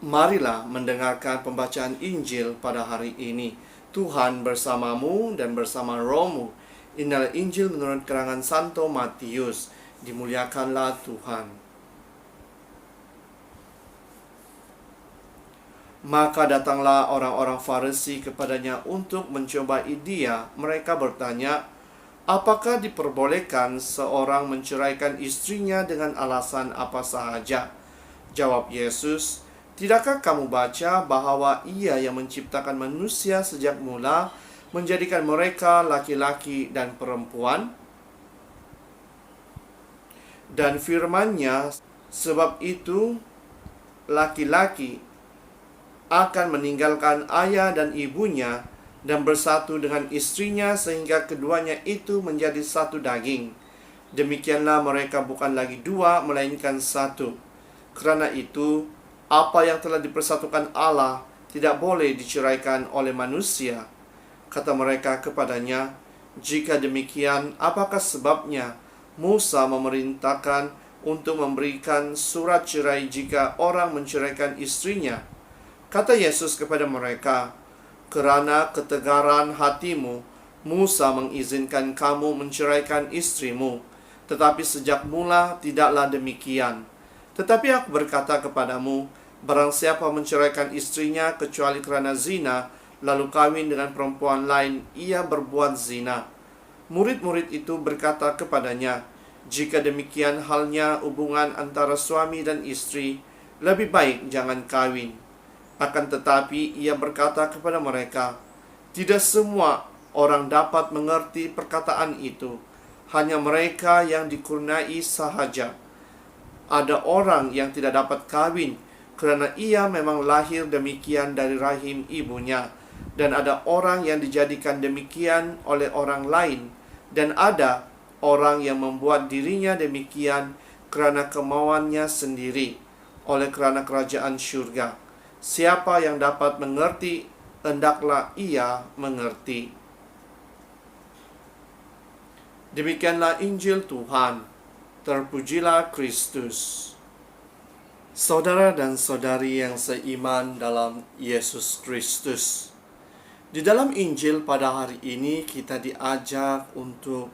Marilah mendengarkan pembacaan Injil pada hari ini. Tuhan bersamamu dan bersama rohmu. Inilah Injil menurut keterangan Santo Matius. Dimuliakanlah Tuhan. Maka datanglah orang-orang Farisi kepadanya untuk mencobai dia. Mereka bertanya, apakah diperbolehkan seorang menceraikan istrinya dengan alasan apa sahaja? Jawab Yesus, tidakkah kamu baca bahwa Ia yang menciptakan manusia sejak mula menjadikan mereka laki-laki dan perempuan? Dan firman-Nya, sebab itu laki-laki akan meninggalkan ayah dan ibunya dan bersatu dengan istrinya sehingga keduanya itu menjadi satu daging. Demikianlah mereka bukan lagi dua melainkan satu. Karena itu, apa yang telah dipersatukan Allah tidak boleh diceraikan oleh manusia. Kata mereka kepadanya, jika demikian, apakah sebabnya Musa memerintahkan untuk memberikan surat cerai jika orang menceraikan istrinya? Kata Yesus kepada mereka, kerana ketegaran hatimu, Musa mengizinkan kamu menceraikan istrimu, tetapi sejak mula tidaklah demikian. Tetapi aku berkata kepadamu, barang siapa menceraikan istrinya kecuali kerana zina, lalu kawin dengan perempuan lain, ia berbuat zina. Murid-murid itu berkata kepadanya, jika demikian halnya hubungan antara suami dan istri, lebih baik jangan kawin. Akan tetapi ia berkata kepada mereka, tidak semua orang dapat mengerti perkataan itu, hanya mereka yang dikurniai sahaja. Ada orang yang tidak dapat kawin kerana ia memang lahir demikian dari rahim ibunya, dan ada orang yang dijadikan demikian oleh orang lain, dan ada orang yang membuat dirinya demikian kerana kemauannya sendiri, oleh kerana kerajaan syurga. Siapa yang dapat mengerti, hendaklah ia mengerti. Demikianlah Injil Tuhan. Terpujilah Kristus. Saudara dan saudari yang seiman dalam Yesus Kristus, di dalam Injil pada hari ini kita diajak untuk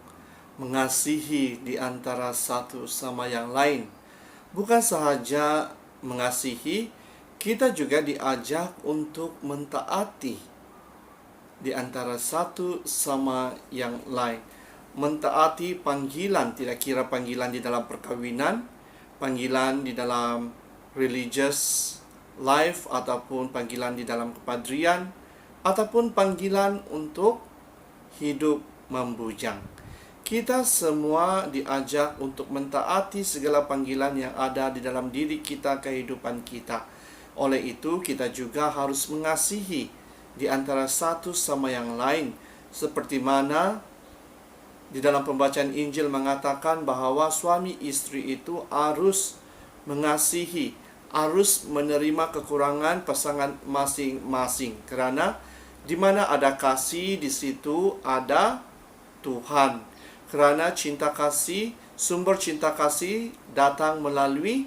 mengasihi di antara satu sama yang lain. Bukan sahaja mengasihi, kita juga diajak untuk mentaati di antara satu sama yang lain. Mentaati panggilan, tidak kira panggilan di dalam perkawinan, panggilan di dalam religious life, ataupun panggilan di dalam kepadrian, ataupun panggilan untuk hidup membujang. Kita semua diajak untuk mentaati segala panggilan yang ada di dalam diri kita, kehidupan kita. Oleh itu, kita juga harus mengasihi di antara satu sama yang lain, seperti mana di dalam pembacaan Injil mengatakan bahwa suami istri itu harus mengasihi, harus menerima kekurangan pasangan masing-masing. Kerana di mana ada kasih, di situ ada Tuhan. Kerana cinta kasih, sumber cinta kasih datang melalui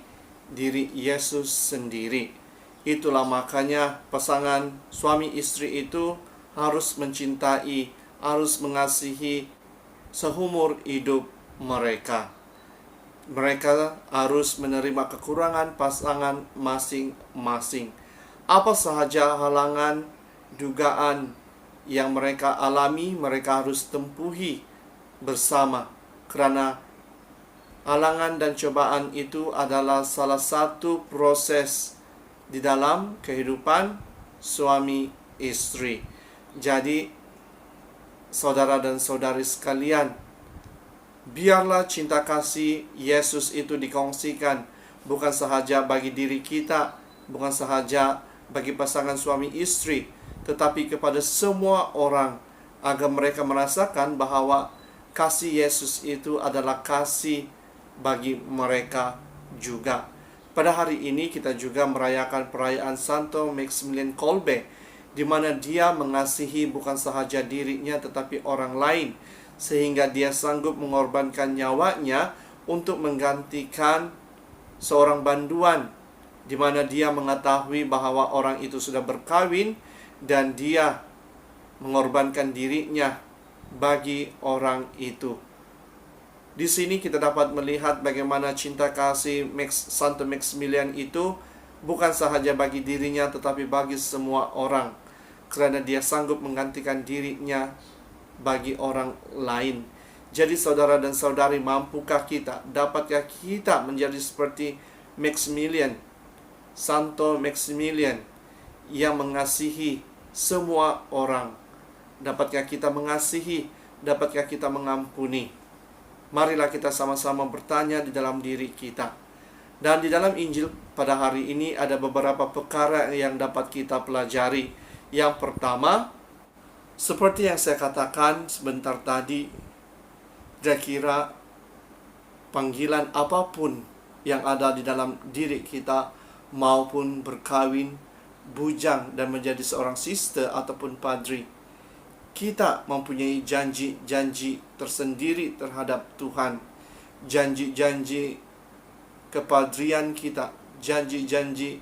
diri Yesus sendiri. Itulah makanya pasangan suami istri itu harus mencintai, harus mengasihi seumur hidup mereka. Mereka harus menerima kekurangan pasangan masing-masing. Apa sahaja halangan, dugaan yang mereka alami, mereka harus tempuhi bersama. Kerana halangan dan cobaan itu adalah salah satu proses di dalam kehidupan suami istri. Jadi, saudara dan saudari sekalian, biarlah cinta kasih Yesus itu dikongsikan bukan sahaja bagi diri kita, bukan sahaja bagi pasangan suami istri, tetapi kepada semua orang, agar mereka merasakan bahwa kasih Yesus itu adalah kasih bagi mereka juga. Pada hari ini kita juga merayakan perayaan Santo Maximilian Kolbe, di mana dia mengasihi bukan sahaja dirinya tetapi orang lain, sehingga dia sanggup mengorbankan nyawanya untuk menggantikan seorang banduan di mana dia mengetahui bahwa orang itu sudah berkawin dan dia mengorbankan dirinya bagi orang itu. Di sini kita dapat melihat bagaimana cinta kasih Santo Maximilian itu bukan sahaja bagi dirinya tetapi bagi semua orang, karena dia sanggup menggantikan dirinya bagi orang lain. Jadi saudara dan saudari, mampukah kita, dapatkah kita menjadi seperti Maximilian, Santo Maximilian, yang mengasihi semua orang? Dapatkah kita mengasihi? Dapatkah kita mengampuni? Marilah kita sama-sama bertanya di dalam diri kita. Dan di dalam Injil pada hari ini ada beberapa perkara yang dapat kita pelajari. Yang pertama, seperti yang saya katakan sebentar tadi, kira-kira panggilan apapun yang ada di dalam diri kita, maupun berkawin, bujang, dan menjadi seorang sister ataupun padri, kita mempunyai janji-janji tersendiri terhadap Tuhan. Janji-janji kepadrian kita, janji-janji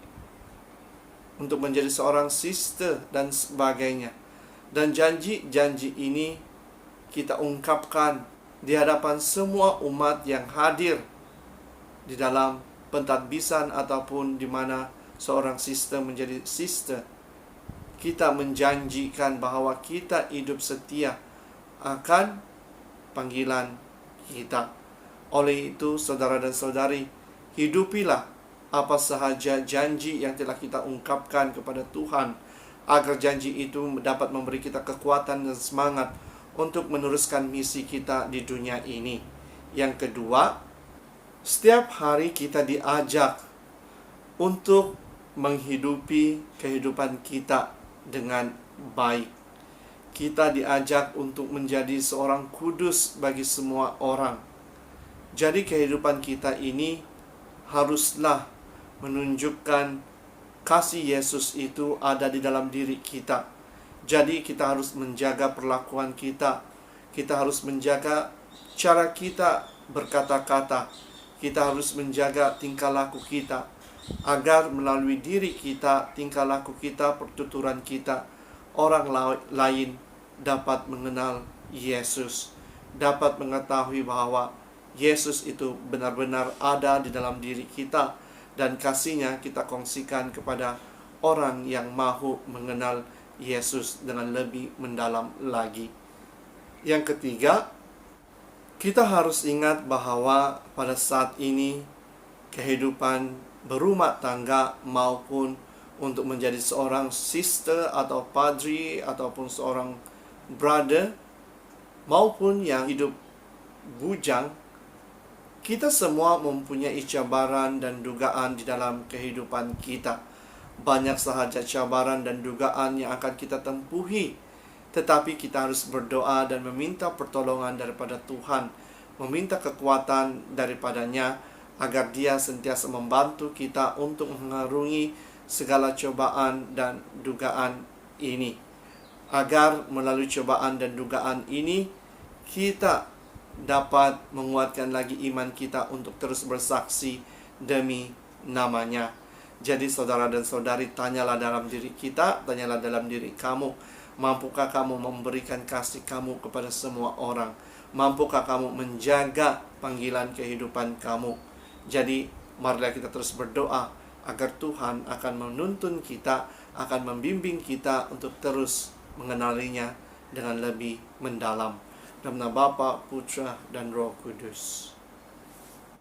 untuk menjadi seorang sister dan sebagainya. Dan janji-janji ini kita ungkapkan di hadapan semua umat yang hadir di dalam pentadbisan ataupun di mana seorang sister menjadi sister. Kita menjanjikan bahwa kita hidup setia akan panggilan kita. Oleh itu, saudara dan saudari, hidupilah apa sahaja janji yang telah kita ungkapkan kepada Tuhan, agar janji itu dapat memberi kita kekuatan dan semangat untuk meneruskan misi kita di dunia ini. Yang kedua, setiap hari kita diajak untuk menghidupi kehidupan kita dengan baik. Kita diajak untuk menjadi seorang kudus bagi semua orang. Jadi kehidupan kita ini haruslah menunjukkan kasih Yesus itu ada di dalam diri kita. Jadi kita harus menjaga perlakuan kita. Kita harus menjaga cara kita berkata-kata. Kita harus menjaga tingkah laku kita, agar melalui diri kita, tingkah laku kita, pertuturan kita, orang lain dapat mengenal Yesus, dapat mengetahui bahwa Yesus itu benar-benar ada di dalam diri kita, dan kasih-Nya kita kongsikan kepada orang yang mahu mengenal Yesus dengan lebih mendalam lagi. Yang ketiga, kita harus ingat bahwa pada saat ini kehidupan berumah tangga maupun untuk menjadi seorang sister atau padri ataupun seorang brother maupun yang hidup bujang, kita semua mempunyai cabaran dan dugaan di dalam kehidupan kita. Banyak sahaja cabaran dan dugaan yang akan kita tempuhi, tetapi kita harus berdoa dan meminta pertolongan daripada Tuhan, meminta kekuatan daripadanya, agar Dia sentiasa membantu kita untuk mengarungi segala cobaan dan dugaan ini. Agar melalui cobaan dan dugaan ini, kita dapat menguatkan lagi iman kita untuk terus bersaksi demi nama-Nya. Jadi saudara dan saudari, tanyalah dalam diri kita, tanyalah dalam diri kamu, mampukah kamu memberikan kasih kamu kepada semua orang? Mampukah kamu menjaga panggilan kehidupan kamu? Jadi marilah kita terus berdoa agar Tuhan akan menuntun kita, akan membimbing kita untuk terus mengenalinya dengan lebih mendalam. Dalam nama Bapa, Putra, dan Roh Kudus.